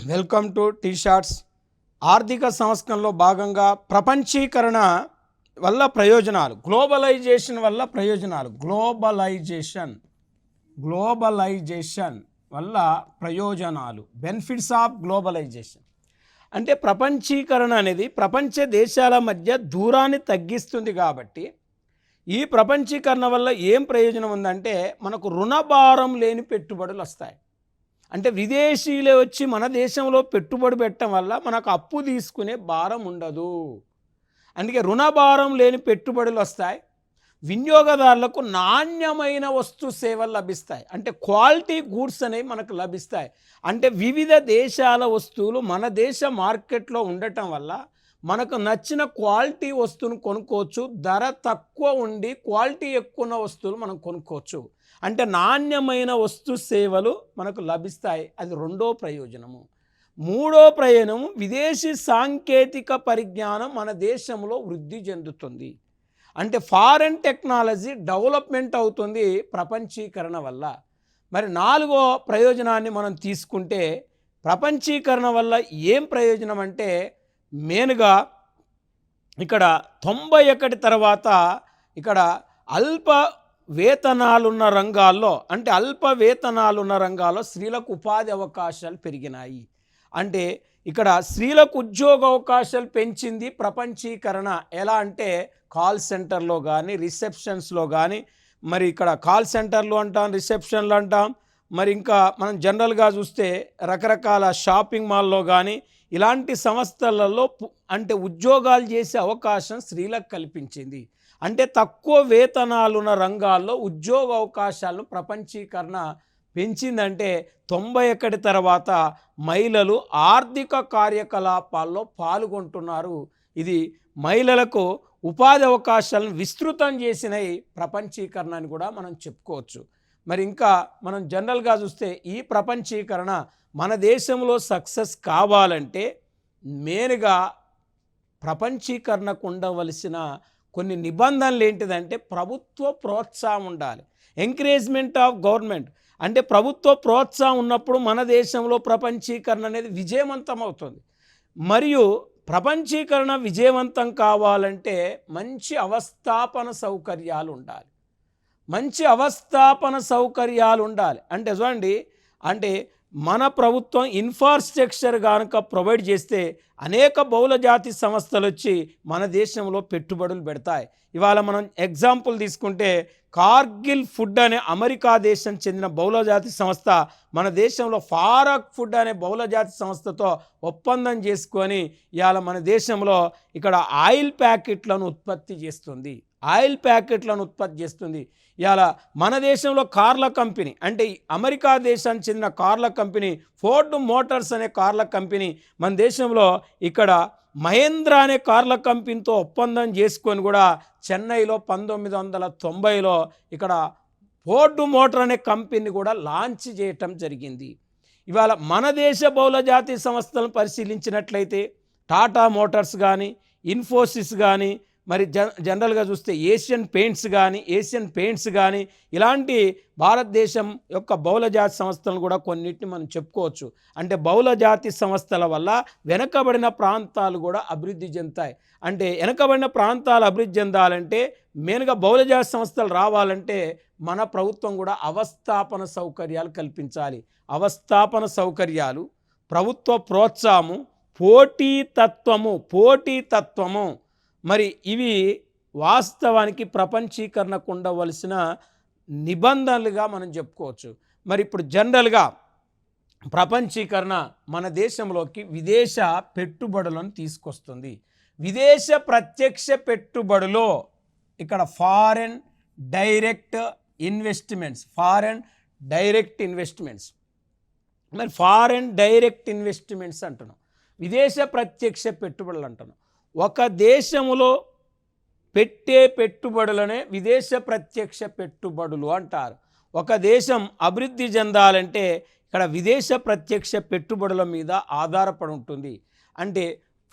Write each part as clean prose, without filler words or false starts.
Welcome to tea shorts. ఆర్థిక సంస్కరణలో భాగంగా ప్రపంచీకరణ వల్ల ప్రయోజనాలు, గ్లోబలైజేషన్ వల్ల ప్రయోజనాలు, గ్లోబలైజేషన్ వల్ల ప్రయోజనాలు, బెనిఫిట్స్ ఆఫ్ గ్లోబలైజేషన్. అంటే ప్రపంచీకరణ అనేది ప్రపంచ దేశాల మధ్య దూరాన్ని తగ్గిస్తుంది. కాబట్టి ఈ ప్రపంచీకరణ వల్ల ఏం ప్రయోజనం ఉందంటే మనకు రుణభారం లేని పెట్టుబడులు వస్తాయి. అంటే విదేశీయులే వచ్చి మన దేశంలో పెట్టుబడి పెట్టడం వల్ల మనకు అప్పు తీసుకునే భారం ఉండదు. అందుకే రుణభారం లేని పెట్టుబడులు వస్తాయి. వినియోగదారులకు నాణ్యమైన వస్తు సేవలు లభిస్తాయి. అంటే క్వాలిటీ గూడ్స్ అనేవి మనకు లభిస్తాయి. అంటే వివిధ దేశాల వస్తువులు మన దేశ మార్కెట్లో ఉండటం వల్ల మనకు నచ్చిన క్వాలిటీ వస్తువును కొనుక్కోవచ్చు. ధర తక్కువ ఉండి క్వాలిటీ ఎక్కువ ఉన్న వస్తువులు మనం కొనుక్కోవచ్చు. అంటే నాణ్యమైన వస్తు సేవలు మనకు లభిస్తాయి. అది రెండో ప్రయోజనము. మూడో ప్రయోజనము, విదేశీ సాంకేతిక పరిజ్ఞానం మన దేశంలో వృద్ధి చెందుతుంది. అంటే ఫారెన్ టెక్నాలజీ డెవలప్మెంట్ అవుతుంది ప్రపంచీకరణ వల్ల. మరి నాలుగో ప్రయోజనాన్ని మనం తీసుకుంటే, ప్రపంచీకరణ వల్ల ఏం ప్రయోజనం అంటే మెయిన్గా ఇక్కడ 91 తర్వాత ఇక్కడ అల్ప వేతనాలున్న రంగాల్లో, అంటే అల్ప వేతనాలున్న రంగాల్లో స్త్రీలకు ఉపాధి అవకాశాలు పెరిగినాయి. అంటే ఇక్కడ స్త్రీలకు ఉద్యోగ అవకాశాలు పెంచింది ప్రపంచీకరణ. ఎలా అంటే కాల్ సెంటర్లో కానీ, రిసెప్షన్స్లో కానీ, మరి ఇక్కడ కాల్ సెంటర్లు అంటాం, రిసెప్షన్లు అంటాం. మరి ఇంకా మనం జనరల్గా చూస్తే రకరకాల షాపింగ్ మాల్లో కానీ ఇలాంటి సంస్థలలో అంటే ఉద్యోగాలు చేసే అవకాశం స్త్రీలకు కల్పించింది. అంటే తక్కువ వేతనాలున్న రంగాల్లో ఉద్యోగ అవకాశాలను ప్రపంచీకరణ పెంచిందంటే 91 తర్వాత మహిళలు ఆర్థిక కార్యకలాపాల్లో పాల్గొంటున్నారు. ఇది మహిళలకు ఉపాధి అవకాశాలను విస్తృతం చేసినవి ప్రపంచీకరణ అని కూడా మనం చెప్పుకోవచ్చు. మరి ఇంకా మనం జనరల్గా చూస్తే ఈ ప్రపంచీకరణ మన దేశంలో సక్సెస్ కావాలంటే మెయిన్గా ప్రపంచీకరణకు ఉండవలసిన కొన్ని నిబంధనలు ఏంటిదంటే ప్రభుత్వ ప్రోత్సాహం ఉండాలి. Encouragement of government. అంటే ప్రభుత్వ ప్రోత్సాహం ఉన్నప్పుడు మన దేశంలో ప్రపంచీకరణ అనేది విజయవంతం అవుతుంది. మరియు ప్రపంచీకరణ విజయవంతం కావాలంటే మంచి అవస్థాపన సౌకర్యాలు ఉండాలి. అంటే చూడండి, అంటే మన ప్రభుత్వం ఇన్ఫ్రాస్ట్రక్చర్ కనుక ప్రొవైడ్ చేస్తే అనేక బహుళజాతి సంస్థలు వచ్చి మన దేశంలో పెట్టుబడులు పెడతాయి. ఇవాళ మనం ఎగ్జాంపుల్ తీసుకుంటే కార్గిల్ ఫుడ్ అనే అమెరికా దేశం చెందిన బహుళజాతి సంస్థ మన దేశంలో ఫారక్ ఫుడ్ అనే బహుళజాతి సంస్థతో ఒప్పందం చేసుకొని ఇవాళ మన దేశంలో ఇక్కడ ఆయిల్ ప్యాకెట్లను ఉత్పత్తి చేస్తుంది. ఇవాళ మన దేశంలో కార్ల కంపెనీ, అంటే అమెరికా దేశానికి చెందిన కార్ల కంపెనీ ఫోర్డ్ మోటార్స్ అనే కార్ల కంపెనీ మన దేశంలో ఇక్కడ మహేంద్ర అనే కార్ల కంపెనీతో ఒప్పందం చేసుకొని కూడా చెన్నైలో 1990లో ఇక్కడ ఫోర్డ్ మోటార్ అనే కంపెనీని కూడా లాంచ్ చేయటం జరిగింది. ఇవాళ మన దేశ బహుళజాతి సంస్థలను పరిశీలించినట్లయితే టాటా మోటార్స్ కానీ, ఇన్ఫోసిస్ కానీ, మరి జనరల్గా చూస్తే ఏషియన్ పెయింట్స్ కానీ ఇలాంటి భారతదేశం యొక్క బహుళజాతి సంస్థలను కూడా కొన్నిటిని మనం చెప్పుకోవచ్చు. అంటే బహుళజాతి సంస్థల వల్ల వెనకబడిన ప్రాంతాలు కూడా అభివృద్ధి చెందుతాయి. అంటే వెనకబడిన ప్రాంతాలు అభివృద్ధి చెందాలంటే మెయిన్గా బహుళజాతి సంస్థలు రావాలంటే మన ప్రభుత్వం కూడా అవస్థాపన సౌకర్యాలు కల్పించాలి. అవస్థాపన సౌకర్యాలు, ప్రభుత్వ ప్రోత్సాహము, పోటీతత్వము మరి ఇవి వాస్తవానికి ప్రపంచీకరణకు ఉండవలసిన నిబంధనలుగా మనం చెప్పుకోవచ్చు. మరి ఇప్పుడు జనరల్గా ప్రపంచీకరణ మన దేశంలోకి విదేశ పెట్టుబడులను తీసుకొస్తుంది. విదేశ ప్రత్యక్ష పెట్టుబడులో ఇక్కడ ఫారెన్ డైరెక్ట్ ఇన్వెస్ట్మెంట్స్, మరి ఫారెన్ డైరెక్ట్ ఇన్వెస్ట్మెంట్స్ అంటున్నాం, విదేశ ప్రత్యక్ష పెట్టుబడులు అంటున్నాం. ఒక దేశంలో పెట్టే పెట్టుబడులనే విదేశ ప్రత్యక్ష పెట్టుబడులు అంటారు. ఒక దేశం అభివృద్ధి చెందాలంటే ఇక్కడ విదేశ ప్రత్యక్ష పెట్టుబడుల మీద ఆధారపడి ఉంటుంది. అంటే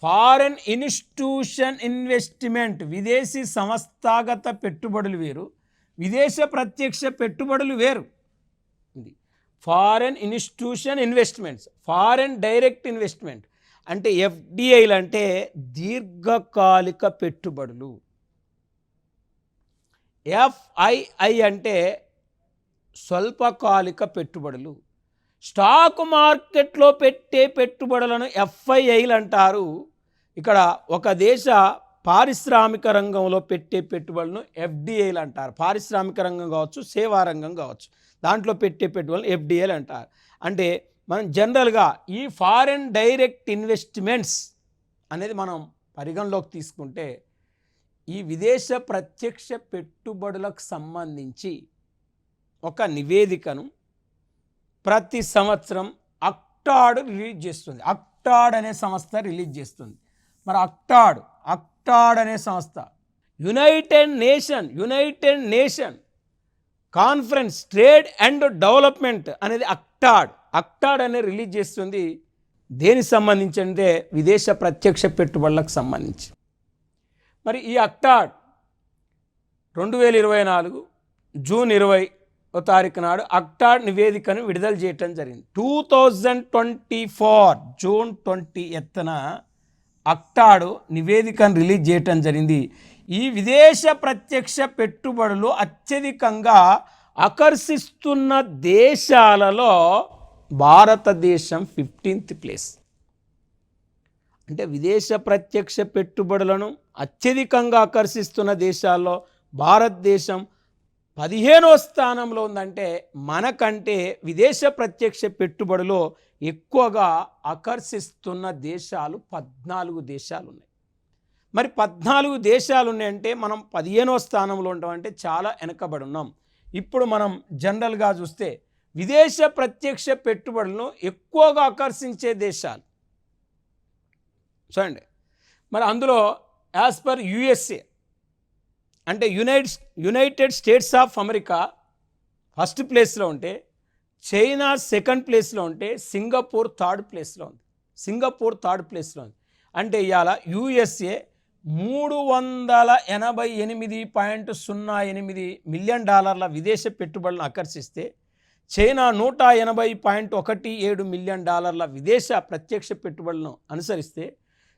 ఫారెన్ ఇన్స్టిట్యూషన్ ఇన్వెస్ట్మెంట్, విదేశీ సంస్థాగత పెట్టుబడులు వేరు, విదేశ ప్రత్యక్ష పెట్టుబడులు వేరు. Foreign institution investments, foreign direct investment అంటే ఎఫ్డిఐలు అంటే దీర్ఘకాలిక పెట్టుబడులు. ఎఫ్ఐఐ అంటే స్వల్పకాలిక పెట్టుబడులు. స్టాక్ మార్కెట్లో పెట్టే పెట్టుబడులను ఎఫ్ఐఐలు అంటారు. ఇక్కడ ఒక దేశ పారిశ్రామిక రంగంలో పెట్టే పెట్టుబడులను ఎఫ్డిఐలు అంటారు. పారిశ్రామిక రంగం కావచ్చు, సేవా రంగం కావచ్చు, దాంట్లో పెట్టే పెట్టుబడులను ఎఫ్డిఐలు అంటారు. అంటే మనం జనరల్గా ఈ ఫారెన్ డైరెక్ట్ ఇన్వెస్ట్మెంట్స్ అనేది మనం పరిగణలోకి తీసుకుంటే ఈ విదేశ ప్రత్యక్ష పెట్టుబడులకు సంబంధించి ఒక నివేదికను ప్రతి సంవత్సరం అక్టాడ్ రిలీజ్ చేస్తుంది. అక్టాడ్ అనే సంస్థ రిలీజ్ చేస్తుంది. మరి అక్టాడ్ అనే సంస్థ United nation conference trade and development అనేది అక్టాడ్ అనే రిలీజ్ చేస్తుంది. దేనికి సంబంధించి అంటే విదేశ ప్రత్యక్ష పెట్టుబడులకు సంబంధించి. మరి ఈ అక్టాడ్ 2024 జూన్ 20వ తారీఖు నాడు అక్టాడ్ నివేదికను విడుదల చేయటం జరిగింది. 2024 జూన్ 20న అక్టాడ్ నివేదికను రిలీజ్ చేయటం జరిగింది. ఈ విదేశ ప్రత్యక్ష పెట్టుబడులు అత్యధికంగా ఆకర్షిస్తున్న దేశాలలో భారతదేశం 15th ప్లేస్. అంటే విదేశ ప్రత్యక్ష పెట్టుబడులను అత్యధికంగా ఆకర్షిస్తున్న దేశాల్లో భారతదేశం 15వ స్థానంలో ఉందంటే మనకంటే విదేశ ప్రత్యక్ష పెట్టుబడులు ఎక్కువగా ఆకర్షిస్తున్న దేశాలు 14 దేశాలు ఉన్నాయి. మరి 14 దేశాలు ఉన్నాయంటే మనం 15వ స్థానంలో ఉంటామంటే చాలా వెనకబడి ఉన్నాం. ఇప్పుడు మనం జనరల్గా చూస్తే విదేశ ప్రత్యక్ష పెట్టుబడులను ఎక్కువగా ఆకర్షించే దేశాలు చూడండి. మరి అందులో యాజ్ పర్ యుఎస్ఏ అంటే United states of America first ప్లేస్లో ఉంటే, చైనా సెకండ్ ప్లేస్లో ఉంటే, సింగపూర్ థర్డ్ ప్లేస్లో ఉంది. అంటే ఇవాళ యుఎస్ఏ $388.08 మిలియన్ విదేశ పెట్టుబడులను ఆకర్షిస్తే, చైనా $180.17 మిలియన్ విదేశ ప్రత్యక్ష పెట్టుబడులను అనుసరిస్తే,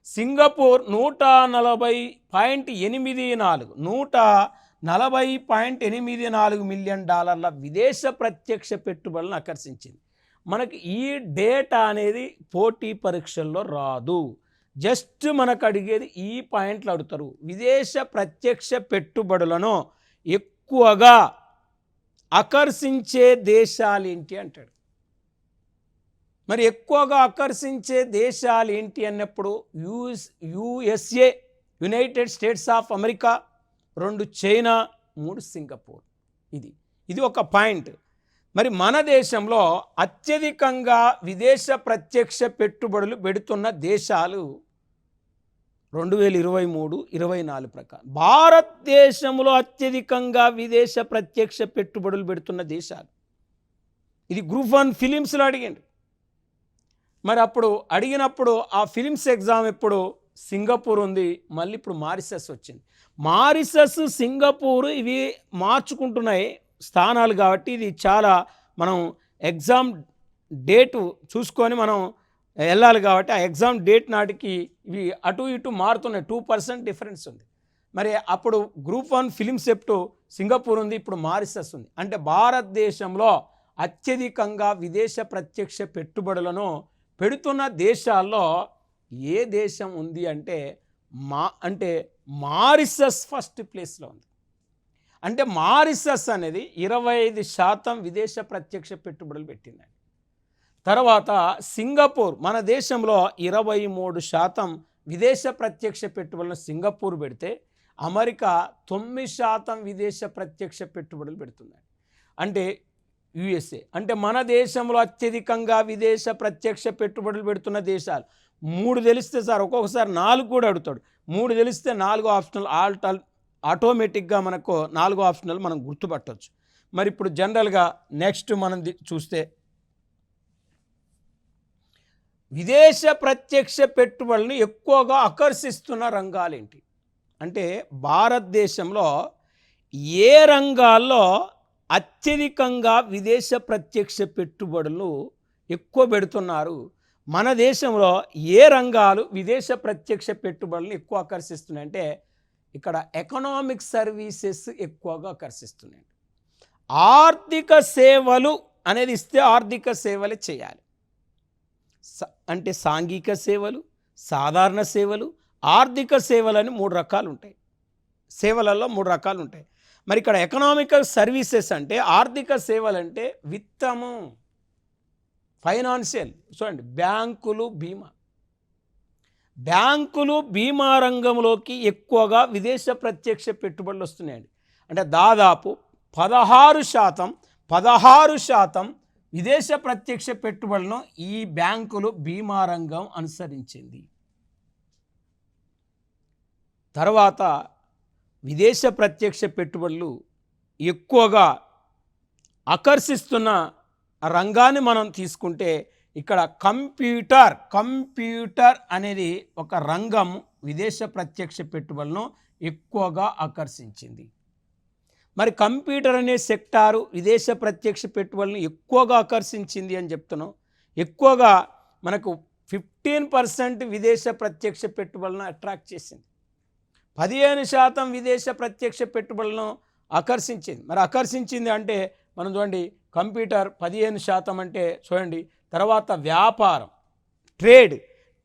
సింగపూర్ $140.84 మిలియన్ విదేశ ప్రత్యక్ష పెట్టుబడులను ఆకర్షించింది. మనకి ఈ డేటా అనేది పోటీ పరీక్షల్లో రాదు. జస్ట్ మనకు అడిగేది ఈ పాయింట్లు అడుగుతారు. విదేశ ప్రత్యక్ష పెట్టుబడులను ఎక్కువగా ఆకర్షించే దేశాలు ఏంటి అంటాడు. మరి ఎక్కువగా ఆకర్షించే దేశాలు ఏంటి అన్నప్పుడు USA, United states of America, 2 China, 3 Singapore. ఇది ఒక పాయింట్. మరి మన దేశంలో అత్యధికంగా విదేశ ప్రత్యక్ష పెట్టుబడులు పెడుతున్న దేశాలు 2023-24 ప్రకారం భారతదేశంలో అత్యధికంగా విదేశ ప్రత్యక్ష పెట్టుబడులు పెడుతున్న దేశాలు. ఇది గ్రూప్ 1 ఫిలిమ్స్లో అడిగిండు. మరి అప్పుడు అడిగినప్పుడు ఆ ఫిలిమ్స్ ఎగ్జామ్ ఎప్పుడు సింగపూర్ ఉంది, మళ్ళీ ఇప్పుడు మారిషస్ వచ్చింది. మారిషస్, సింగపూర్ ఇవి మార్చుకుంటున్నాయి స్థానాలు కాబట్టి ఇది చాలా మనం ఎగ్జామ్ డేటు చూసుకొని మనం వెళ్ళాలి కాబట్టి ఆ ఎగ్జామ్ డేట్ నాటికి ఇవి అటు ఇటు మారుతున్నాయి. 2% డిఫరెన్స్ ఉంది. మరి అప్పుడు గ్రూప్ 1 ఫిలిం సెప్టు సింగపూర్ ఉంది, ఇప్పుడు మారిషస్ ఉంది. అంటే భారతదేశంలో అత్యధికంగా విదేశ ప్రత్యక్ష పెట్టుబడులను పెడుతున్న దేశాల్లో ఏ దేశం ఉంది అంటే మారిషస్ ఫస్ట్ ప్లేస్లో ఉంది. అంటే మారిషస్ అనేది 25% విదేశ ప్రత్యక్ష పెట్టుబడులు పెట్టిందండి. తర్వాత సింగపూర్, మన దేశంలో 23% విదేశ ప్రత్యక్ష పెట్టుబడులను సింగపూర్ పెడితే, అమెరికా 9% విదేశ ప్రత్యక్ష పెట్టుబడులు పెడుతుందండి. అంటే యుఎస్ఏ అంటే మన దేశంలో అత్యధికంగా విదేశ ప్రత్యక్ష పెట్టుబడులు పెడుతున్న దేశాలు 3 తెలిస్తే సార్ ఒక్కొక్కసారి 4 కూడా అడుగుతాడు. 3 తెలిస్తే 4 ఆప్షనల్ ఆటోమేటిక్గా మనకు 4 ఆప్షనల్ మనం గుర్తుపట్టవచ్చు. మరి ఇప్పుడు జనరల్గా నెక్స్ట్ మనం చూస్తే విదేశ ప్రత్యక్ష పెట్టుబడులను ఎక్కువగా ఆకర్షిస్తున్న రంగాలు ఏంటి అంటే భారతదేశంలో ఏ రంగాల్లో అత్యధికంగా విదేశ ప్రత్యక్ష పెట్టుబడులు ఎక్కువ పెడుతున్నారు. మన దేశంలో ఏ రంగాలు విదేశ ప్రత్యక్ష పెట్టుబడులను ఎక్కువ ఆకర్షిస్తున్నాయంటే ఇక్కడ ఎకనామిక్ సర్వీసెస్ ఎక్కువగా ఆకర్షిస్తున్నాయి. ఆర్థిక సేవలు అనేది ఇస్తే ఆర్థిక సేవలే చేయాలి. అంటే సాంఘిక సేవలు, సాధారణ సేవలు, ఆర్థిక సేవలని 3 రకాలు ఉంటాయి. సేవలలో 3 రకాలు ఉంటాయి. మరి ఇక్కడ ఎకనామికల్ సర్వీసెస్ అంటే ఆర్థిక సేవలు అంటే విత్తము, ఫైనాన్షియల్. చూడండి, బ్యాంకులు బీమా రంగంలోకి ఎక్కువగా విదేశ ప్రత్యక్ష పెట్టుబడులు వస్తున్నాయండి. అంటే దాదాపు 16% విదేశ ప్రత్యక్ష పెట్టుబడులను ఈ బ్యాంకులు బీమా రంగం అనుసరించింది. తర్వాత విదేశ ప్రత్యక్ష పెట్టుబడులు ఎక్కువగా ఆకర్షిస్తున్న రంగాన్ని మనం తీసుకుంటే ఇక్కడ కంప్యూటర్ అనేది ఒక రంగం విదేశ ప్రత్యక్ష పెట్టుబడులను ఎక్కువగా ఆకర్షించింది. మరి కంప్యూటర్ అనే సెక్టారు విదేశ ప్రత్యక్ష పెట్టుబడులను ఎక్కువగా ఆకర్షించింది అని చెప్తున్నాం. ఎక్కువగా మనకు 15% విదేశ ప్రత్యక్ష పెట్టుబడులను అట్రాక్ట్ చేసింది. 15% విదేశ ప్రత్యక్ష పెట్టుబడులను ఆకర్షించింది. మరి ఆకర్షించింది అంటే మనం చూడండి, కంప్యూటర్ 15% అంటే చూడండి. తర్వాత వ్యాపారం,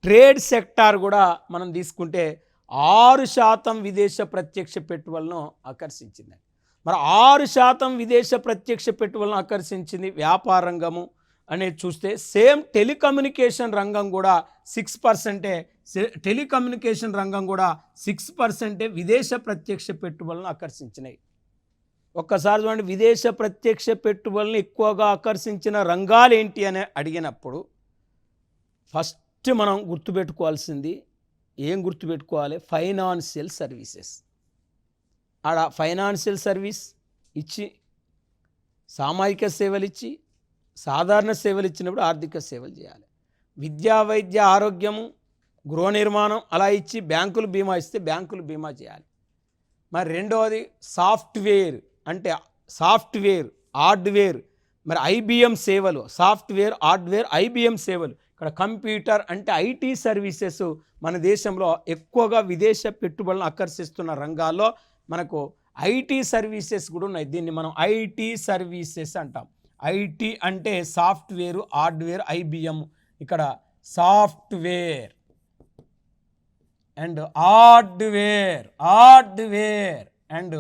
ట్రేడ్ సెక్టార్ కూడా మనం తీసుకుంటే 6% విదేశ ప్రత్యక్ష పెట్టుబడులను ఆకర్షించింది. మరి 6% విదేశ ప్రత్యక్ష పెట్టుబడులను ఆకర్షించింది వ్యాపార రంగము అనేది చూస్తే, సేమ్ టెలికమ్యూనికేషన్ రంగం కూడా 6% విదేశ ప్రత్యక్ష పెట్టుబడులను ఆకర్షించినాయి. ఒక్కసారి చూడండి, విదేశ ప్రత్యక్ష పెట్టుబడులను ఎక్కువగా ఆకర్షించిన రంగాలు ఏంటి అని అడిగినప్పుడు ఫస్ట్ మనం గుర్తుపెట్టుకోవాల్సింది ఏం గుర్తుపెట్టుకోవాలి? Financial services. ఆడ ఫైనాన్షియల్ సర్వీస్ ఇచ్చి, సామాజిక సేవలు ఇచ్చి, సాధారణ సేవలు ఇచ్చినప్పుడు ఆర్థిక సేవలు చేయాలి. విద్యా, వైద్య, ఆరోగ్యము, గృహ నిర్మాణం అలా ఇచ్చి బ్యాంకులు బీమా ఇస్తే బ్యాంకులు బీమా చేయాలి. మరి రెండవది సాఫ్ట్వేర్, అంటే హార్డ్వేర్, మరి ఐబిఎం సేవలు, సాఫ్ట్వేర్, హార్డ్వేర్, ఐబిఎం సేవలు. ఇక్కడ కంప్యూటర్ అంటే ఐటీ సర్వీసెస్ మన దేశంలో ఎక్కువగా విదేశ పెట్టుబడులను ఆకర్షిస్తున్న రంగాల్లో మనకు ఐటీ సర్వీసెస్ కూడా ఉన్నాయి. దీన్ని మనం ఐటీ సర్వీసెస్ అంటాం. ఐటీ అంటే సాఫ్ట్వేర్, హార్డ్వేర్, ఐబిఎం. ఇక్కడ సాఫ్ట్వేర్ అండ్ హార్డ్వేర్ అండ్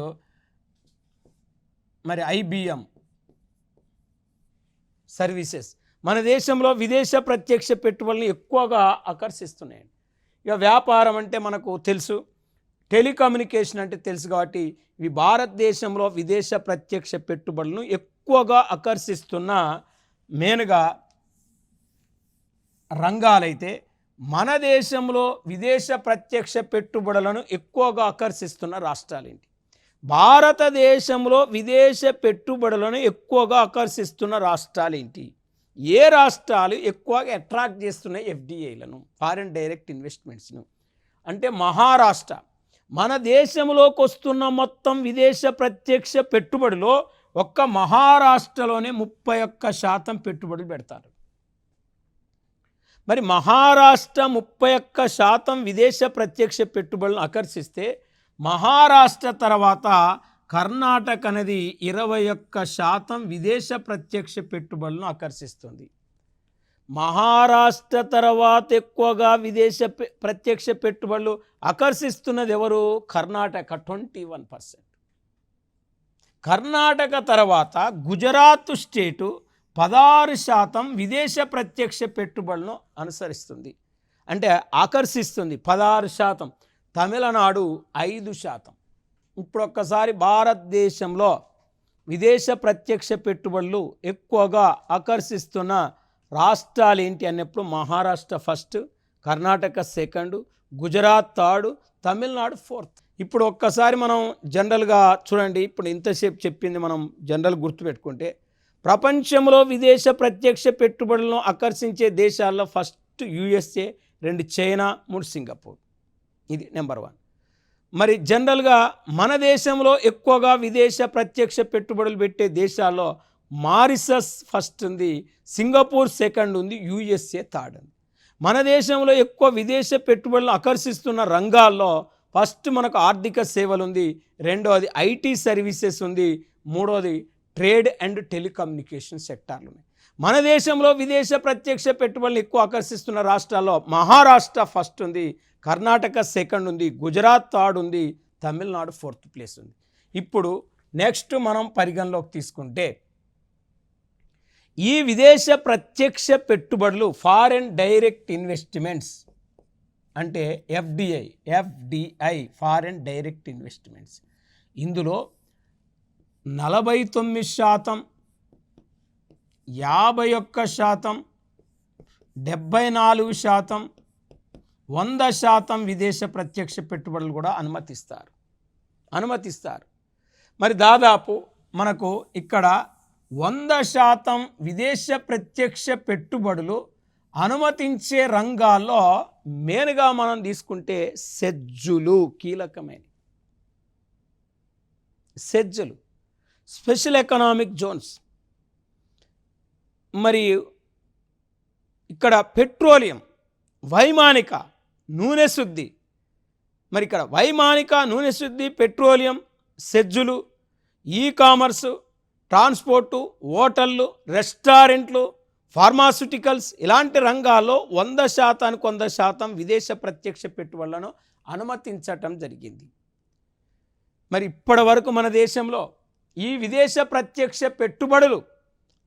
మరి ఐబిఎం సర్వీసెస్ మన దేశంలో విదేశ ప్రత్యక్ష పెట్టుబడులను ఎక్కువగా ఆకర్షిస్తున్నాయండి. ఇక వ్యాపారం అంటే మనకు తెలుసు, టెలికమ్యూనికేషన్ అంటే తెలుసు. కాబట్టి ఇవి భారతదేశంలో విదేశ ప్రత్యక్ష పెట్టుబడులను ఎక్కువగా ఆకర్షిస్తున్న మెయిన్గా రంగాలైతే, మన దేశంలో విదేశ ప్రత్యక్ష పెట్టుబడులను ఎక్కువగా ఆకర్షిస్తున్న రాష్ట్రాలేంటి? భారతదేశంలో విదేశ పెట్టుబడులను ఎక్కువగా ఆకర్షిస్తున్న రాష్ట్రాలేంటి? ఏ రాష్ట్రాలు ఎక్కువగా అట్రాక్ట్ చేస్తున్నాయి ఎఫ్డిఐలను, ఫారిన్ డైరెక్ట్ ఇన్వెస్ట్మెంట్స్ను? అంటే మహారాష్ట్ర. మన దేశంలోకి వస్తున్న మొత్తం విదేశ ప్రత్యక్ష పెట్టుబడిలో ఒక్క మహారాష్ట్రలోనే 31% పెట్టుబడులు పెడతారు. మరి మహారాష్ట్ర 31% విదేశ ప్రత్యక్ష పెట్టుబడులను ఆకర్షిస్తే, మహారాష్ట్ర తర్వాత కర్ణాటక అనేది 21% విదేశ ప్రత్యక్ష పెట్టుబడులను ఆకర్షిస్తుంది. మహారాష్ట్ర తర్వాత ఎక్కువగా విదేశ ప్రత్యక్ష పెట్టుబడులు ఆకర్షిస్తున్నది ఎవరు? కర్ణాటక 21%. కర్ణాటక తర్వాత గుజరాత్ స్టేటు 16% విదేశ ప్రత్యక్ష పెట్టుబడులను అనుసరిస్తుంది, అంటే ఆకర్షిస్తుంది 16%. తమిళనాడు 5%. ఇప్పుడు ఒక్కసారి భారతదేశంలో విదేశ ప్రత్యక్ష పెట్టుబడులు ఎక్కువగా ఆకర్షిస్తున్న రాష్ట్రాలు ఏంటి అన్నప్పుడు Maharashtra first, Karnataka second, Gujarat third, Tamil Nadu fourth. ఇప్పుడు ఒక్కసారి మనం జనరల్గా చూడండి, ఇప్పుడు ఇంతసేపు చెప్పింది మనం జనరల్ గుర్తుపెట్టుకుంటే, ప్రపంచంలో విదేశ ప్రత్యక్ష పెట్టుబడులను ఆకర్షించే దేశాల్లో ఫస్ట్ యుఎస్ఏ, 2 చైనా, 3 సింగపూర్. ఇది నెంబర్ 1. మరి జనరల్గా మన దేశంలో ఎక్కువగా విదేశ ప్రత్యక్ష పెట్టుబడులు పెట్టే దేశాల్లో మారిషస్ ఫస్ట్ ఉంది, సింగపూర్ సెకండ్ ఉంది, యుఎస్ఏ థర్డ్ ఉంది. మన దేశంలో ఎక్కువ విదేశ పెట్టుబడులు ఆకర్షిస్తున్న రంగాల్లో ఫస్ట్ మనకు ఆర్థిక సేవలు ఉంది, రెండవది ఐటీ సర్వీసెస్ ఉంది, మూడవది ట్రేడ్ అండ్ టెలికమ్యూనికేషన్ సెక్టార్లు ఉన్నాయి. మన దేశంలో విదేశ ప్రత్యక్ష పెట్టుబడులు ఎక్కువ ఆకర్షిస్తున్న రాష్ట్రాల్లో మహారాష్ట్ర ఫస్ట్ ఉంది, కర్ణాటక సెకండ్ ఉంది, గుజరాత్ థర్డ్ ఉంది, తమిళనాడు ఫోర్త్ ప్లేస్ ఉంది. ఇప్పుడు నెక్స్ట్ మనం పరిగణలోకి తీసుకుంటే ఈ విదేశ ప్రత్యక్ష పెట్టుబడులు ఫారెన్ డైరెక్ట్ ఇన్వెస్ట్మెంట్స్ అంటే ఎఫ్డిఐ ఫారెన్ డైరెక్ట్ ఇన్వెస్ట్మెంట్స్, ఇందులో 49%, 51%, 74%, 100% విదేశ ప్రత్యక్ష పెట్టుబడులు కూడా అనుమతిస్తారు. మరి దాదాపు మనకు ఇక్కడ 100% విదేశ ప్రత్యక్ష పెట్టుబడులు అనుమతించే రంగాల్లో మెయిన్గా మనం తీసుకుంటే సెజ్జులు కీలకమైన సెజ్జులు, స్పెషల్ ఎకనామిక్ జోన్స్. మరి ఇక్కడ పెట్రోలియం, వైమానిక, నూనె శుద్ధి, మరి ఇక్కడ వైమానిక, నూనె శుద్ధి, పెట్రోలియం, సెజ్జులు, ఈ కామర్సు, ట్రాన్స్పోర్టు, హోటళ్ళు, రెస్టారెంట్లు, ఫార్మాస్యూటికల్స్ ఇలాంటి రంగాల్లో 100% విదేశ ప్రత్యక్ష పెట్టుబడులను అనుమతించటం జరిగింది. మరి ఇప్పటి వరకు మన దేశంలో ఈ విదేశ ప్రత్యక్ష పెట్టుబడులు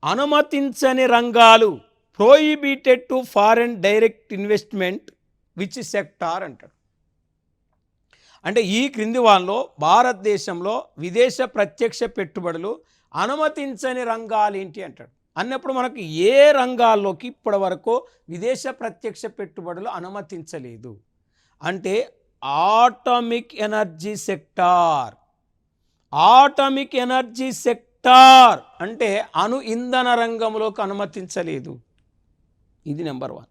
అనుమతించని రంగాలు prohibited to foreign direct investment which sector అంటాడు. అంటే ఈ క్రింది వాళ్ళలో భారతదేశంలో విదేశ ప్రత్యక్ష పెట్టుబడులు అనుమతించని రంగాలు ఏంటి అంటాడు. అన్నప్పుడు మనకు ఏ రంగాల్లోకి ఇప్పటి వరకు విదేశ ప్రత్యక్ష పెట్టుబడులు అనుమతించలేదు అంటే atomic energy sector. Atomic energy sector అంటే అణు ఇంధన రంగంలోకి అనుమతించలేదు. ఇది నెంబర్ 1.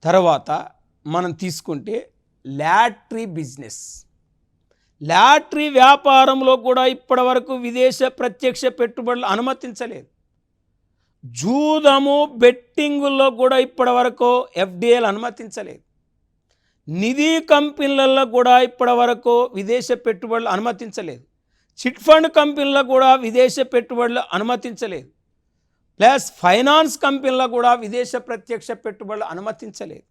తర్వాత మనం తీసుకుంటే లాటరీ బిజినెస్, లాటరీ వ్యాపారంలో కూడా ఇప్పటి వరకు విదేశ ప్రత్యక్ష పెట్టుబడులు అనుమతించలేదు. జూదము, బెట్టింగుల్లో కూడా ఇప్పటి వరకు ఎఫ్డిఐలు అనుమతించలేదు. నిధి కంపెనీలలో కూడా ఇప్పటి వరకు విదేశ పెట్టుబడులు అనుమతించలేదు. చిట్ ఫండ్ కంపెనీలో కూడా విదేశ పెట్టుబడులు అనుమతించలేదు. ప్లస్ ఫైనాన్స్ కంపెనీలో కూడా విదేశ ప్రత్యక్ష పెట్టుబడులు అనుమతించలేదు.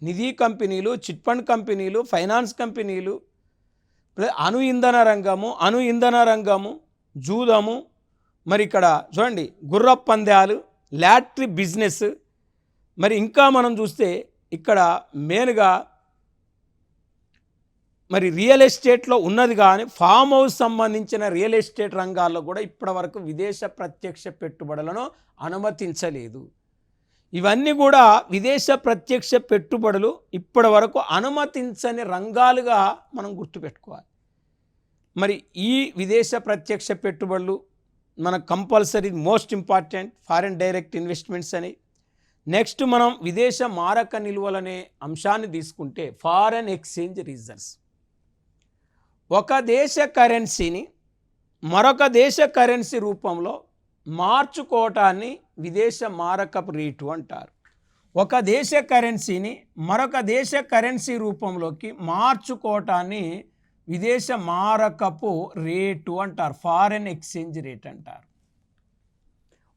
నిధి కంపెనీలు, చిట్ ఫండ్ కంపెనీలు, ఫైనాన్స్ కంపెనీలు, అణు ఇంధన రంగము, జూదము, మరి ఇక్కడ చూడండి గుర్రపు పందాలు, లాటరీ బిజినెస్, మరి ఇంకా మనం చూస్తే ఇక్కడ మెయిన్గా మరి రియల్ ఎస్టేట్లో ఉన్నది. కానీ ఫామ్ హౌస్ సంబంధించిన రియల్ ఎస్టేట్ రంగాల్లో కూడా ఇప్పటివరకు విదేశ ప్రత్యక్ష పెట్టుబడులను అనుమతించలేదు. ఇవన్నీ కూడా విదేశ ప్రత్యక్ష పెట్టుబడులు ఇప్పటి వరకు అనుమతించని రంగాలుగా మనం గుర్తుపెట్టుకోవాలి. మరి ఈ విదేశ ప్రత్యక్ష పెట్టుబడులు మనకు compulsory most important foreign direct investments అని. నెక్స్ట్ మనం విదేశ మారక నిల్వలనే అంశాన్ని తీసుకుంటే ఫారెన్ ఎక్స్చేంజ్ రిజర్వ్స్. ఒక దేశ కరెన్సీని మరొక దేశ కరెన్సీ రూపంలో మార్చుకోవటాన్ని విదేశ మారకపు రేటు అంటారు. ఒక దేశ కరెన్సీని మరొక దేశ కరెన్సీ రూపంలోకి మార్చుకోవటాన్ని విదేశ మారకపు రేటు అంటారు, ఫారెన్ ఎక్స్చేంజ్ రేట్ అంటారు.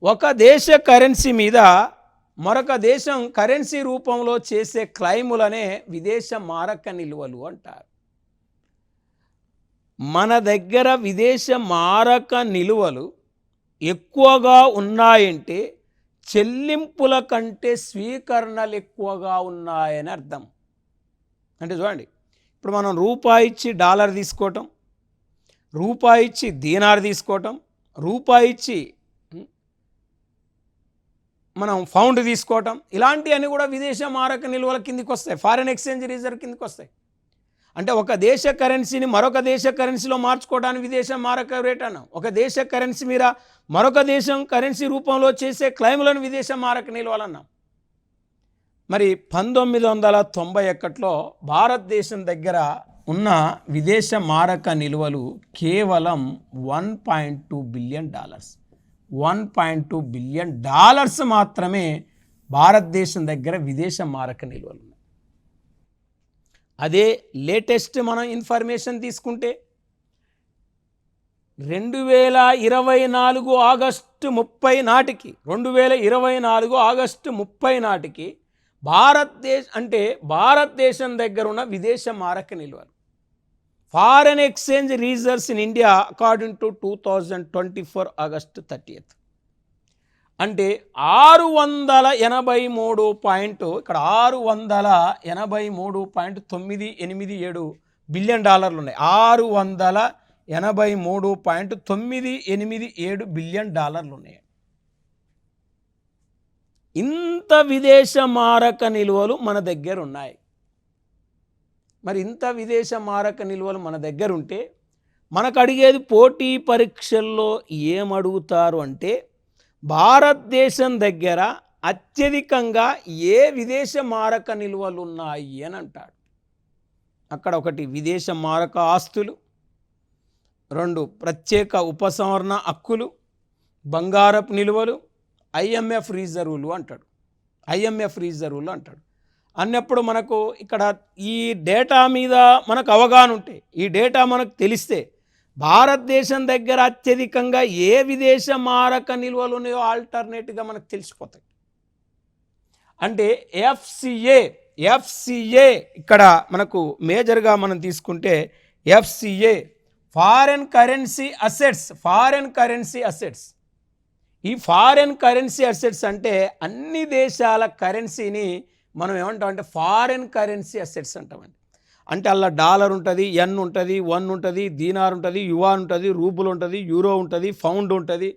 ఒక దేశ కరెన్సీ మీద మరొక దేశం కరెన్సీ రూపంలో చేసే క్లైములనే విదేశ మారక నిల్వలు అంటారు. మన దగ్గర విదేశ మారక నిల్వలు ఎక్కువగా ఉన్నాయంటే చెల్లింపుల కంటే స్వీకరణలు ఎక్కువగా ఉన్నాయని అర్థం. అంటే చూడండి, ఇప్పుడు మనం రూపాయి ఇచ్చి డాలర్ తీసుకోవటం, రూపాయి ఇచ్చి దీనార్ తీసుకోవటం, రూపాయి ఇచ్చి మనం పౌండ్ తీసుకోవటం, ఇలాంటివన్నీ కూడా విదేశ మారక నిల్వల కిందికి వస్తాయి, ఫారెన్ ఎక్స్చేంజ్ రిజర్వ్ కిందికి వస్తాయి. అంటే ఒక దేశ కరెన్సీని మరొక దేశ కరెన్సీలో మార్చుకోవడానికి విదేశ మారక రేట్ అన్నాం. ఒక దేశ కరెన్సీ మీద మరొక దేశం కరెన్సీ రూపంలో చేసే క్లైములను విదేశ మారక నిల్వలన్నాం. మరి 1991లో భారతదేశం దగ్గర ఉన్న విదేశ మారక నిల్వలు కేవలం $1.2 బిలియన్. $1.2 బిలియన్ మాత్రమే భారతదేశం దగ్గర విదేశ మారక నిల్వలు ఉన్నాయి. అదే లేటెస్ట్ మనం ఇన్ఫర్మేషన్ తీసుకుంటే 2024 ఆగస్టు 30 నాటికి 2024 ఆగస్టు 30 నాటికి భారతదేశం దగ్గర ఉన్న విదేశ మారక నిల్వలు foreign exchange reserves in India according to 2024 August 30th అంటే 683 ఇక్కడ 683.987 బిలియన్ డాలర్లు ఉన్నాయి. 683.987 బిలియన్ డాలర్లు ఉన్నాయి. ఇంత విదేశ మారక నిల్వలు మన దగ్గర ఉన్నాయి. మరి ఇంత విదేశ మారక నిల్వలు మన దగ్గర ఉంటే మనకు అడిగేది పోటీ పరీక్షల్లో ఏమడుగుతారు అంటే భారతదేశం దగ్గర అత్యధికంగా ఏ విదేశ మారక నిల్వలు ఉన్నాయి అని అంటాడు. అక్కడ ఒకటి విదేశ మారక ఆస్తులు, 2 ప్రత్యేక ఉపసంహరణ హక్కులు, బంగారపు నిల్వలు, ఐఎంఎఫ్ రిజర్వులు అంటాడు. అన్నప్పుడు మనకు ఇక్కడ ఈ డేటా మీద మనకు అవగాహన ఉంటే, ఈ డేటా మనకు తెలిస్తే భారతదేశం దగ్గర అత్యధికంగా ఏ విదేశ మారక నిల్వలు ఉన్నాయో ఆల్టర్నేట్గా మనకు తెలిసిపోతాయి. అంటే ఎఫ్సిఏ ఇక్కడ మనకు మేజర్గా మనం తీసుకుంటే ఎఫ్సిఏ ఫారెన్ కరెన్సీ అసెట్స్. ఈ ఫారెన్ కరెన్సీ అసెట్స్ అంటే అన్ని దేశాల కరెన్సీని మనం ఏమంటాం అంటే ఫారెన్ కరెన్సీ అసెట్స్ అంటామండి. అంటే అలా డాలర్ ఉంటుంది, ఎన్ ఉంటుంది, వన్ ఉంటుంది, దీనార్ ఉంటుంది, యువాన్ ఉంటుంది, రూబుల్ ఉంటుంది, యూరో ఉంటుంది, పౌండ్ ఉంటుంది.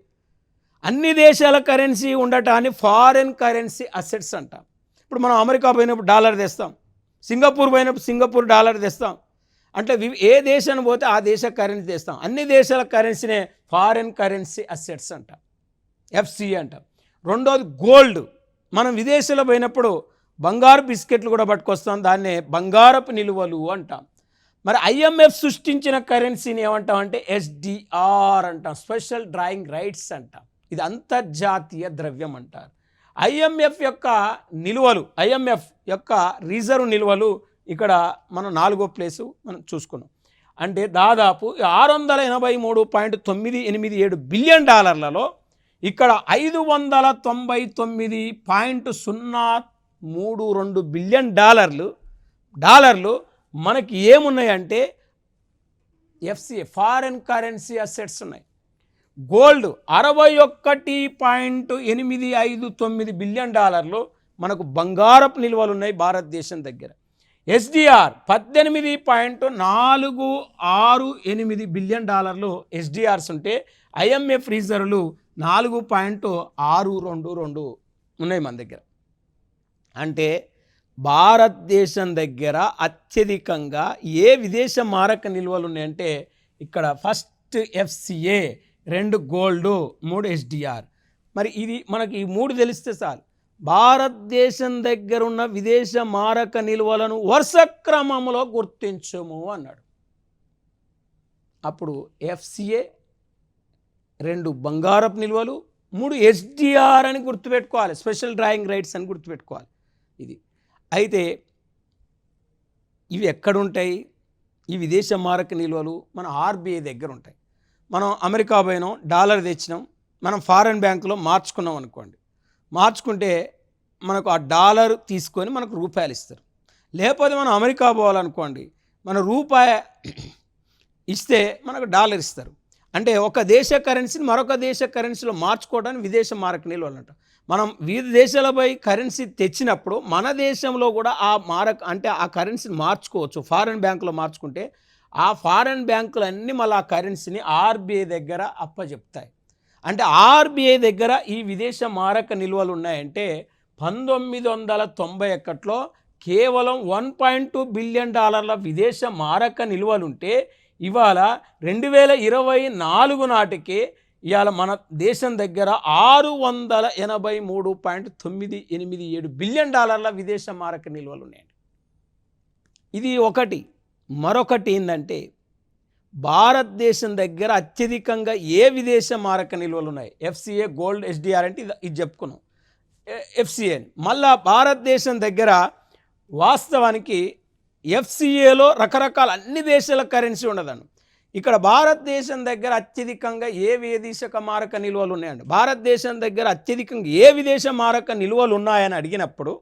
అన్ని దేశాల కరెన్సీ ఉండటాన్ని ఫారెన్ కరెన్సీ అసెట్స్ అంటాం. ఇప్పుడు మనం అమెరికా పోయినప్పుడు డాలర్ తెస్తాం, సింగపూర్ పోయినప్పుడు సింగపూర్ డాలర్ తెస్తాం. అంటే ఏ దేశాన్ని పోతే ఆ దేశ కరెన్సీ తెస్తాం. అన్ని దేశాల కరెన్సీనే ఫారెన్ కరెన్సీ అసెట్స్ అంటాం, ఎఫ్సిఏ అంటాం. రెండోది గోల్డ్. మనం విదేశాల్లో పోయినప్పుడు బంగారు బిస్కెట్లు కూడా పట్టుకొస్తాం, దాన్నే బంగారపు నిలువలు అంటాం. మరి ఐఎంఎఫ్ సృష్టించిన కరెన్సీని ఏమంటాం అంటే ఎస్డిఆర్ అంటాం, స్పెషల్ డ్రాయింగ్ రైట్స్ అంటాం. ఇది అంతర్జాతీయ ద్రవ్యం అంటారు. ఐఎంఎఫ్ యొక్క రిజర్వ్ నిల్వలు ఇక్కడ మనం 4వ ప్లేసు మనం చూసుకున్నాం. అంటే దాదాపు 683.987 బిలియన్ డాలర్లలో ఇక్కడ 599.032 బిలియన్ డాలర్లు మనకి ఏమున్నాయంటే ఎఫ్సిఏ ఫారెన్ కరెన్సీ అసెట్స్ ఉన్నాయి. గోల్డ్ 61.859 బిలియన్ డాలర్లు మనకు బంగారపు నిల్వలు ఉన్నాయి భారతదేశం దగ్గర. ఎస్డిఆర్ 18.468 బిలియన్ డాలర్లు ఎస్డిఆర్స్ ఉంటే ఐఎంఎఫ్ రిజర్వ్లు 4.622 ఉన్నాయి మన దగ్గర. అంటే భారతదేశం దగ్గర అత్యధికంగా ఏ విదేశ మారక నిల్వలు ఉన్నాయంటే ఇక్కడ ఫస్ట్ ఎఫ్సిఏ, 2 గోల్డ్, 3 ఎస్డిఆర్. మరి ఇది మనకి ఈ 3 తెలిస్తే చాలు భారతదేశం దగ్గర ఉన్న విదేశ మారక నిల్వలను వరుస క్రమంలో గుర్తించము అన్నాడు. అప్పుడు ఎఫ్సిఏ, 2 బంగారపు నిల్వలు, 3 ఎస్డిఆర్ అని గుర్తుపెట్టుకోవాలి, స్పెషల్ డ్రాయింగ్ రైట్స్ అని గుర్తుపెట్టుకోవాలి. ఇది అయితే ఇవి ఎక్కడుంటాయి? ఈ విదేశ మారక నిల్వలు మన ఆర్బీఐ దగ్గర ఉంటాయి. మనం అమెరికా పోయినాం, డాలర్ తెచ్చినాం, మనం ఫారెన్ బ్యాంకులో మార్చుకున్నాం అనుకోండి. మార్చుకుంటే మనకు ఆ డాలర్ తీసుకొని మనకు రూపాయలు ఇస్తారు. లేకపోతే మనం అమెరికా పోవాలనుకోండి, మన రూపాయి ఇస్తే మనకు డాలర్ ఇస్తారు. అంటే ఒక దేశ కరెన్సీని మరొక దేశ కరెన్సీలో మార్చుకోవడానికి విదేశ మారక నిల్వలు అంటాం. మనం వివిధ దేశాలపై కరెన్సీ తెచ్చినప్పుడు మన దేశంలో కూడా ఆ కరెన్సీని మార్చుకోవచ్చు. ఫారెన్ బ్యాంకులో మార్చుకుంటే ఆ ఫారెన్ బ్యాంకులన్నీ మళ్ళీ ఆ కరెన్సీని ఆర్బీఐ దగ్గర అప్పచెప్తాయి. అంటే ఆర్బీఐ దగ్గర ఈ విదేశ మారక నిల్వలు ఉన్నాయంటే 1991లో కేవలం $1.2 బిలియన్ విదేశ మారక నిల్వలుంటే ఇవాళ 2024 నాటికి ఇవాళ మన దేశం దగ్గర $683.987 బిలియన్ విదేశ మారక నిల్వలు ఉన్నాయండి. ఇది ఒకటి. మరొకటి ఏంటంటే భారతదేశం దగ్గర అత్యధికంగా ఏ విదేశ మారక నిల్వలు ఉన్నాయి? ఎఫ్సిఏ, గోల్డ్, ఎస్డిఆర్ అంటే ఇది చెప్పుకున్నాం. ఎఫ్సిఏ మళ్ళా భారతదేశం దగ్గర వాస్తవానికి ఎఫ్సిఏలో రకరకాల అన్ని దేశాల కరెన్సీ ఉండదండి. ఇక్కడ భారతదేశం దగ్గర అత్యధికంగా ఏ విదేశ మారక నిల్వలు ఉన్నాయండి? భారతదేశం దగ్గర అత్యధికంగా ఏ విదేశ మారక నిల్వలు ఉన్నాయని అడిగినప్పుడు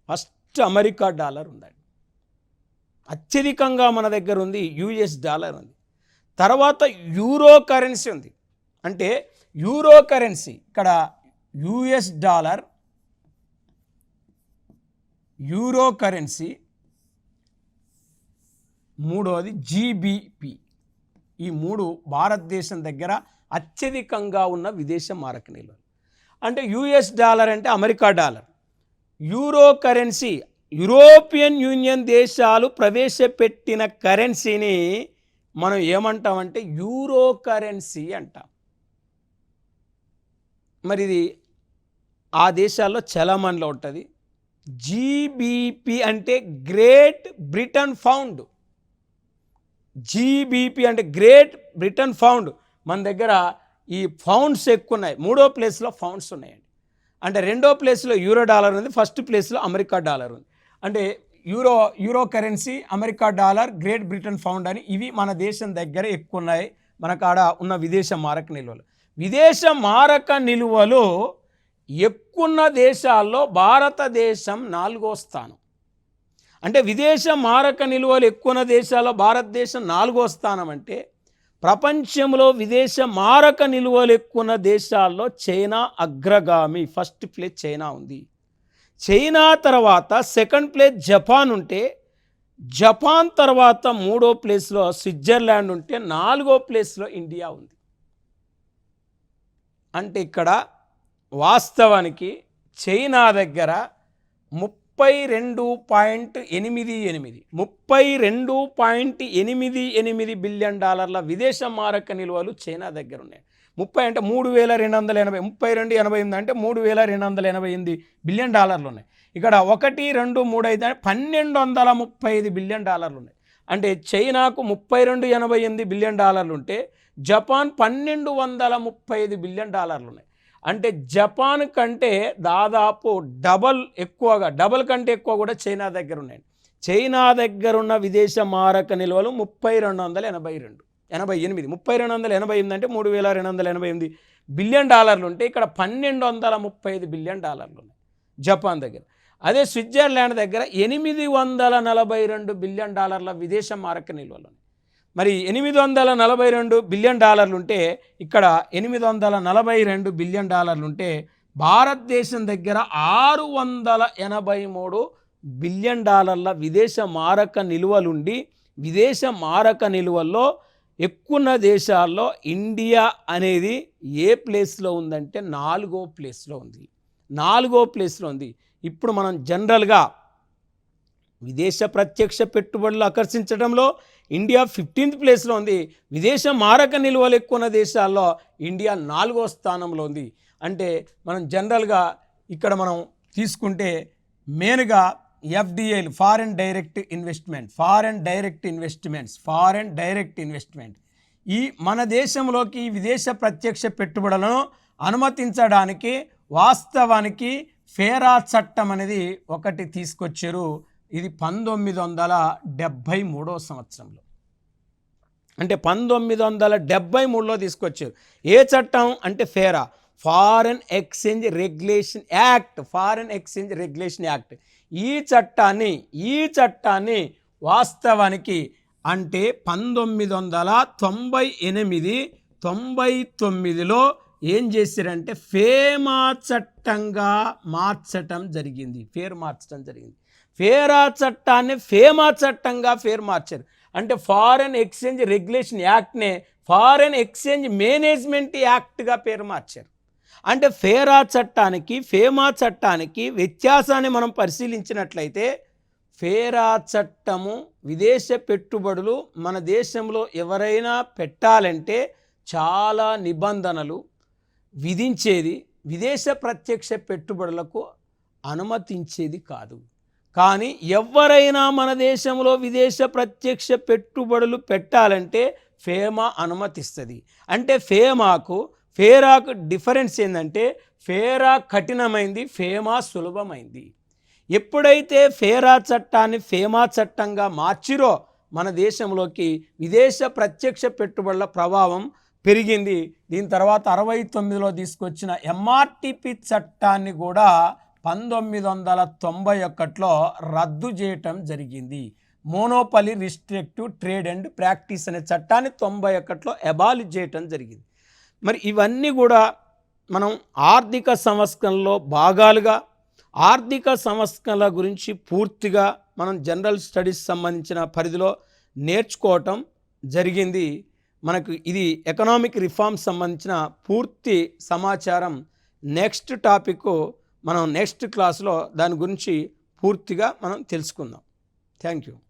ఫస్ట్ అమెరికా డాలర్ ఉందండి. అత్యధికంగా మన దగ్గర ఉంది యుఎస్ డాలర్ ఉంది. తర్వాత యూరో కరెన్సీ ఉంది. అంటే యూరో కరెన్సీ ఇక్కడ యుఎస్ డాలర్, యూరో కరెన్సీ, మూడవది జీబీపీ. ఈ మూడు భారతదేశం దగ్గర అత్యధికంగా ఉన్న విదేశ మారక నిల్వలు. అంటే యుఎస్ డాలర్ అంటే America dollar, euro currency European union దేశాలు ప్రవేశపెట్టిన కరెన్సీని మనం ఏమంటామంటే యూరో కరెన్సీ అంటాం. మరి ఇది ఆ దేశాల్లో చలామణిలో ఉంటుంది. జీబీపీ అంటే గ్రేట్ బ్రిటన్ పౌండ్. జీబీపీ అంటే గ్రేట్ బ్రిటన్ పౌండ్. మన దగ్గర ఈ పౌండ్స్ ఎక్కువ ఉన్నాయి. మూడో ప్లేస్లో పౌండ్స్ ఉన్నాయండి. అంటే రెండో ప్లేస్లో యూరో డాలర్ ఉంది, ఫస్ట్ ప్లేస్లో అమెరికా డాలర్ ఉంది. అంటే euro currency, America dollar, great Britain pound అని ఇవి మన దేశం దగ్గర ఎక్కువ ఉన్నాయి. మనకు ఆడ ఉన్న విదేశ మారక నిల్వలు. విదేశ మారక నిల్వలు ఎక్కువ దేశాల్లో భారతదేశం 4వ స్థానం. అంటే విదేశ మారక నిల్వలు ఎక్కువ దేశాల్లో భారతదేశం 4వ స్థానం. అంటే ప్రపంచంలో విదేశ మారక నిల్వలు ఎక్కువ దేశాల్లో చైనా అగ్రగామి. ఫస్ట్ ప్లేస్ చైనా ఉంది. చైనా తర్వాత సెకండ్ ప్లేస్ జపాన్ ఉంటే, జపాన్ తర్వాత మూడో ప్లేస్లో స్విట్జర్లాండ్ ఉంటే, 4వ ప్లేస్లో ఇండియా ఉంది. అంటే ఇక్కడ వాస్తవానికి చైనా దగ్గర 32.88 బిలియన్ డాలర్ల విదేశ మారక నిల్వలు చైనా దగ్గర ఉన్నాయి. 30 అంటే 3280, 3288 అంటే 3288 బిలియన్ డాలర్లు ఉన్నాయి. ఇక్కడ 1, 2, 3 అయితే 1235 బిలియన్ డాలర్లు ఉన్నాయి. అంటే చైనాకు 3288 బిలియన్ డాలర్లు ఉంటే జపాన్ 1235 బిలియన్ డాలర్లు ఉన్నాయి. అంటే జపాన్ కంటే దాదాపు డబల్ కంటే ఎక్కువ కూడా చైనా దగ్గర ఉన్నాయి. చైనా దగ్గర ఉన్న విదేశ మారక నిల్వలు 3288 అంటే 3288 బిలియన్ డాలర్లు ఉంటే ఇక్కడ 1235 బిలియన్ డాలర్లు ఉన్నాయి జపాన్ దగ్గర. అదే స్విట్జర్లాండ్ దగ్గర 842 బిలియన్ డాలర్ల విదేశ మారక నిల్వలు ఉన్నాయి. మరి 842 బిలియన్ డాలర్లు ఉంటే ఇక్కడ 842 బిలియన్ డాలర్లు ఉంటే భారతదేశం దగ్గర 683 బిలియన్ డాలర్ల విదేశ మారక నిల్వలుండి, విదేశ మారక నిల్వల్లో ఎక్కువ దేశాల్లో ఇండియా అనేది ఏ ప్లేస్లో ఉందంటే 4వ ప్లేస్లో ఉంది. 4వ ప్లేస్లో ఉంది. ఇప్పుడు మనం జనరల్గా విదేశ ప్రత్యక్ష పెట్టుబడులు ఆకర్షించడంలో ఇండియా 15th ప్లేస్లో ఉంది. విదేశ మారక నిల్వలు ఎక్కువ దేశాల్లో ఇండియా 4వ స్థానంలో ఉంది. అంటే మనం జనరల్గా ఇక్కడ మనం తీసుకుంటే మెయిన్గా ఎఫ్డిఐలు, ఫారెన్ డైరెక్ట్ ఇన్వెస్ట్మెంట్, ఈ మన దేశంలోకి విదేశ ప్రత్యక్ష పెట్టుబడులను అనుమతించడానికి వాస్తవానికి ఫేరా చట్టం అనేది ఒకటి తీసుకొచ్చారు. ఇది 1973 సంవత్సరంలో. అంటే 1973లో తీసుకొచ్చారు. ఏ చట్టం అంటే ఫేరా, ఫారెన్ ఎక్స్చేంజ్ రెగ్యులేషన్ యాక్ట్. ఈ చట్టాన్ని వాస్తవానికి అంటే 1998-99లో ఏం చేశారంటే ఫేమా చట్టంగా మార్చటం జరిగింది. ఫేరా చట్టాన్ని ఫేమా చట్టంగా మార్చారు. అంటే ఫారెన్ ఎక్స్చేంజ్ రెగ్యులేషన్ యాక్ట్నే ఫారెన్ ఎక్స్చేంజ్ మేనేజ్మెంట్ యాక్ట్గా పేరు మార్చారు. అంటే ఫేరా చట్టానికి ఫేమా చట్టానికి వ్యత్యాసాన్ని మనం పరిశీలించినట్లయితే, ఫేరా చట్టము విదేశ పెట్టుబడులు మన దేశంలో ఎవరైనా పెట్టాలంటే చాలా నిబంధనలు విధించేది, విదేశ ప్రత్యక్ష పెట్టుబడులకు అనుమతించేది కాదు. కానీ ఎవరైనా మన దేశంలో విదేశ ప్రత్యక్ష పెట్టుబడులు పెట్టాలంటే ఫేమా అనుమతిస్తుంది. అంటే ఫేరాకు డిఫరెన్స్ ఏంటంటే ఫేరా కఠినమైంది, ఫేమా సులభమైంది. ఎప్పుడైతే ఫేరా చట్టాన్ని ఫేమా చట్టంగా మార్చిరో మన దేశంలోకి విదేశ ప్రత్యక్ష పెట్టుబడుల ప్రభావం పెరిగింది. దీని తర్వాత 69లో తీసుకొచ్చిన ఎంఆర్టిపి చట్టాన్ని కూడా 1991లో రద్దు చేయటం జరిగింది. Monopoly restrictive trade and practice అనే చట్టాన్ని 91లో అబాలిష్ చేయటం జరిగింది. మరి ఇవన్నీ కూడా మనం ఆర్థిక సంస్కరణలో భాగాలుగా, ఆర్థిక సంస్కరణల గురించి పూర్తిగా మనం జనరల్ స్టడీస్ సంబంధించిన పరిధిలో నేర్చుకోవటం జరిగింది. మనకు ఇది ఎకనామిక్ రిఫార్మ్స్ సంబంధించిన పూర్తి సమాచారం నెక్స్ట్ టాపిక్ మనం నెక్స్ట్ క్లాస్లో దాని గురించి పూర్తిగా మనం తెలుసుకుందాం. Thank you.